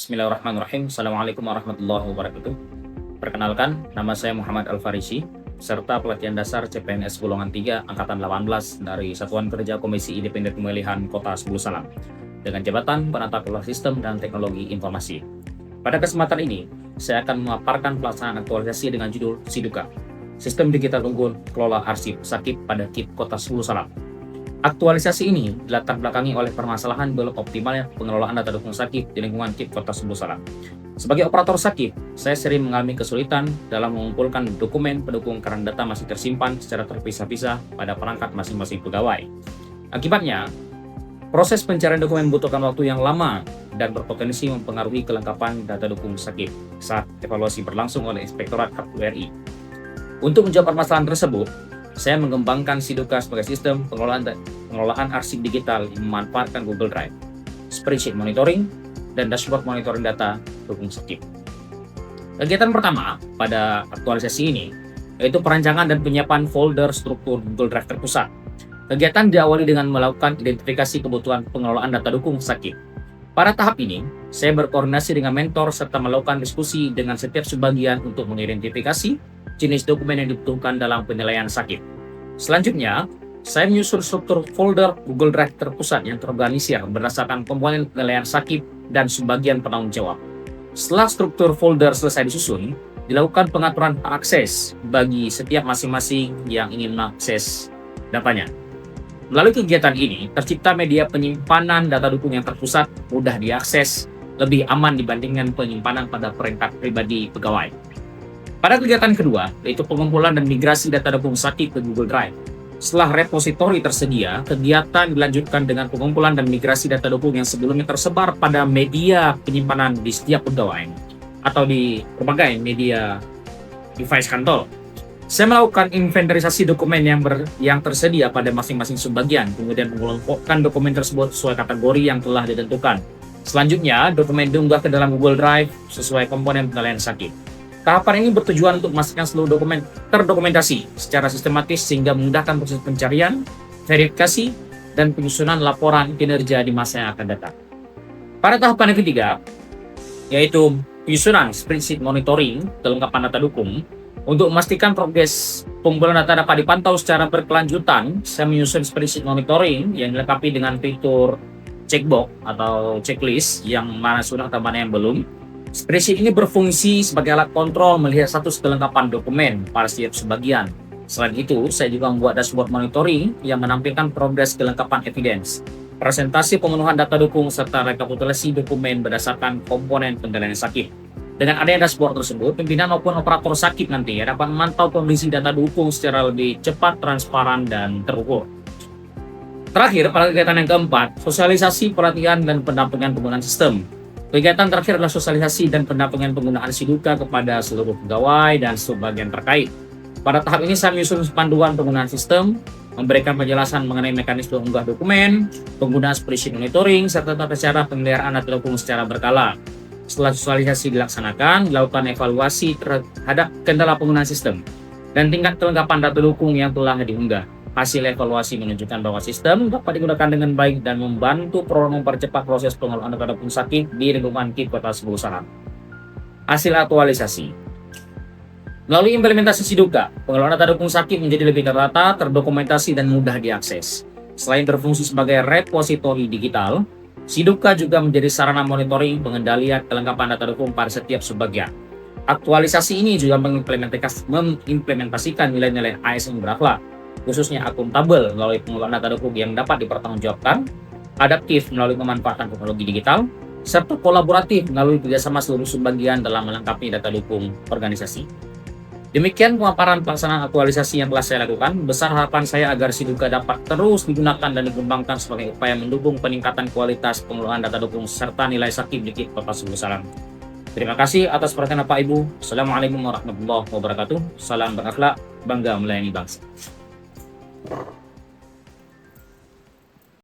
Bismillahirrahmanirrahim. Assalamualaikum warahmatullahi wabarakatuh. Perkenalkan, nama saya Muhammad Al-Farisi, serta pelatihan dasar CPNS Golongan 3 Angkatan 18 dari Satuan Kerja Komisi Independen Pemilihan Kota Sebulu Salam dengan jabatan Penata Kelola Sistem dan Teknologi Informasi. Pada kesempatan ini, saya akan memaparkan pelaksanaan aktualisasi dengan judul SIDUKA, Sistem Digital Unggul Kelola Arsip Sakip pada KIP Kota Sebulu Salam. Aktualisasi ini dilatar belakangi oleh permasalahan belum optimalnya pengelolaan data dukung sakit di lingkungan KIP Kota Sebulu Salam. Sebagai operator sakit, saya sering mengalami kesulitan dalam mengumpulkan dokumen pendukung karena data masih tersimpan secara terpisah-pisah pada perangkat masing-masing pegawai. Akibatnya, proses pencarian dokumen membutuhkan waktu yang lama dan berpotensi mempengaruhi kelengkapan data dukung sakit saat evaluasi berlangsung oleh Inspektorat KPU RI. Untuk menjawab permasalahan tersebut, saya mengembangkan SIDUKA sebagai sistem pengelolaan arsip digital yang memanfaatkan Google Drive, spreadsheet monitoring, dan dashboard monitoring data dukung sakit. Kegiatan pertama pada aktualisasi ini yaitu perancangan dan penyiapan folder struktur Google Drive terpusat. Kegiatan diawali dengan melakukan identifikasi kebutuhan pengelolaan data dukung sakit. Pada tahap ini, saya berkoordinasi dengan mentor serta melakukan diskusi dengan setiap subbagian untuk mengidentifikasi jenis dokumen yang dibutuhkan dalam penilaian sakit. Selanjutnya, saya menyusun struktur folder Google Drive terpusat yang terorganisir berdasarkan komponen penilaian sakit dan subbagian penanggung jawab. Setelah struktur folder selesai disusun, dilakukan pengaturan akses bagi setiap masing-masing yang ingin mengakses datanya. Melalui kegiatan ini, tercipta media penyimpanan data dukung yang terpusat, mudah diakses, lebih aman dibandingkan penyimpanan pada perangkat pribadi pegawai. Pada kegiatan kedua, yaitu pengumpulan dan migrasi data dukung sakit ke Google Drive. Setelah repositori tersedia, kegiatan dilanjutkan dengan pengumpulan dan migrasi data dukung yang sebelumnya tersebar pada media penyimpanan di setiap pegawai atau di berbagai media device kantor. Saya melakukan inventarisasi dokumen yang tersedia pada masing-masing subbagian, kemudian mengelompokkan dokumen tersebut sesuai kategori yang telah ditentukan. Selanjutnya, dokumen diunggah ke dalam Google Drive sesuai komponen penilaian sakit. Tahapan ini bertujuan untuk memastikan seluruh dokumen terdokumentasi secara sistematis sehingga memudahkan proses pencarian, verifikasi, dan penyusunan laporan kinerja di masa yang akan datang. Pada tahapan yang ketiga, yaitu penyusunan spreadsheet monitoring kelengkapan data dukung. Untuk memastikan progres pengumpulan data dapat dipantau secara berkelanjutan, saya menyusun spreadsheet monitoring yang dilengkapi dengan fitur checkbox atau checklist yang mana sudah atau mana yang belum. Spreadsheet ini berfungsi sebagai alat kontrol melihat status kelengkapan dokumen pada setiap sebagian. Selain itu, saya juga membuat dashboard monitoring yang menampilkan progres kelengkapan evidence, presentasi pemenuhan data dukung, serta rekapitulasi dokumen berdasarkan komponen penilaian sakit. Dengan adanya dashboard tersebut, pimpinan maupun operator sakit nanti dapat memantau kondisi data dukung secara lebih cepat, transparan, dan terukur. Terakhir, pada kegiatan yang keempat, sosialisasi, pelatihan, dan pendampingan penggunaan sistem. Kegiatan terakhir adalah sosialisasi dan pendampingan penggunaan SIDUKA kepada seluruh pegawai dan subbagian terkait. Pada tahap ini saya menyusun panduan penggunaan sistem, memberikan penjelasan mengenai mekanisme unggah dokumen, penggunaan spreadsheet monitoring, serta tata cara pemeliharaan data dukung secara berkala. Setelah sosialisasi dilaksanakan, dilakukan evaluasi terhadap kendala penggunaan sistem dan tingkat kelengkapan data dukung yang telah diunggah. Hasil evaluasi menunjukkan bahwa sistem dapat digunakan dengan baik dan membantu program mempercepat proses pengelolaan data dukung sakit di lingkungan KIP Kota Sebulu Salam. Hasil aktualisasi. Melalui implementasi SIDUKA, pengelolaan data dukung sakit menjadi lebih tertata, terdokumentasi, dan mudah diakses. Selain berfungsi sebagai repositori digital, SIDUKA juga menjadi sarana monitoring pengendalian kelengkapan data dukung pada setiap subbagian. Aktualisasi ini juga mengimplementasikan nilai-nilai ASN berakhlak, khususnya akuntabel melalui pengelolaan data dukung yang dapat dipertanggungjawabkan, adaptif melalui pemanfaatan teknologi digital, serta kolaboratif melalui kerjasama seluruh subbagian dalam melengkapi data dukung organisasi. Demikian pemaparan pelaksanaan aktualisasi yang telah saya lakukan. Besar harapan saya agar SIDUKA dapat terus digunakan dan dikembangkan sebagai upaya mendukung peningkatan kualitas pengelolaan data dukung serta nilai sakit di KIP Kota Sebulu Salam. Terima kasih atas perhatian Bapak Ibu. Assalamualaikum warahmatullahi wabarakatuh. Salam berakhlak, bangga melayani bangsa.